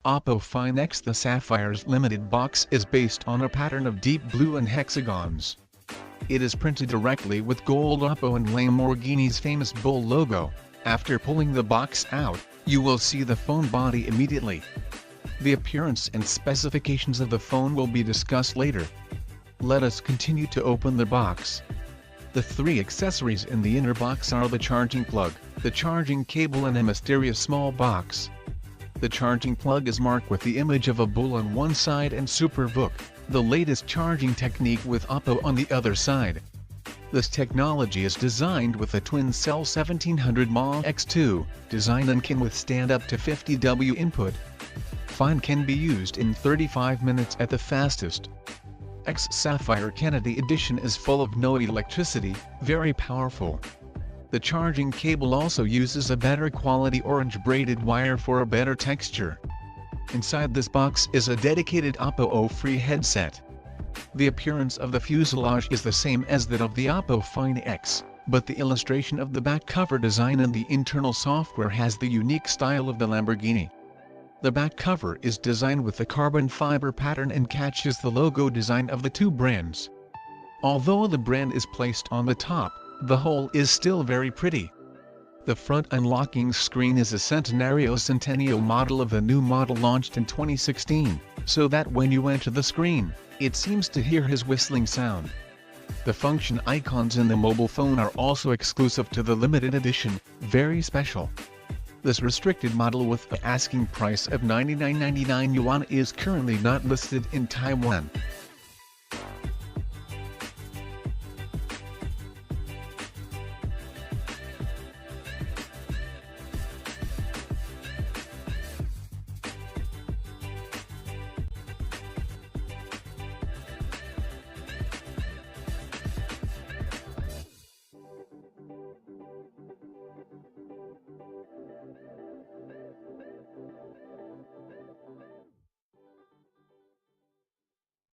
Oppo Find X. The Sapphire's limited box is based on a pattern of deep blue and hexagons. It is printed directly with gold Oppo and Lamborghini's famous bull logo. After pulling the box out, you will see the phone body immediately. The appearance and specifications of the phone will be discussed later. Let us continue to open the box. The three accessories in the inner box are the charging plug, the charging cable and a mysterious small box. The charging plug is marked with the image of a bull on one side and Superbook, the latest charging technique with Oppo on the other side. This technology is designed with a twin-cell 1700 mAh X2 design and can withstand up to 50 W input. Find can be used in 35 minutes at the fastest. X Sapphire Kennedy Edition is full of no electricity, very powerful. The charging cable also uses a better quality orange braided wire for a better texture. Inside this box is a dedicated Oppo O-free headset. The appearance of the fuselage is the same as that of the Oppo Find X, but the illustration of the back cover design and the internal software has the unique style of the Lamborghini. The back cover is designed with a carbon fiber pattern and catches the logo design of the two brands. Although the brand is placed on the top, the whole is still very pretty. The front unlocking screen is a Centennial model of the new model launched in 2016, so that when you enter the screen, it seems to hear his whistling sound. The function icons in the mobile phone are also exclusive to the limited edition, very special. This restricted model with the asking price of 99.99 yuan is currently not listed in Taiwan.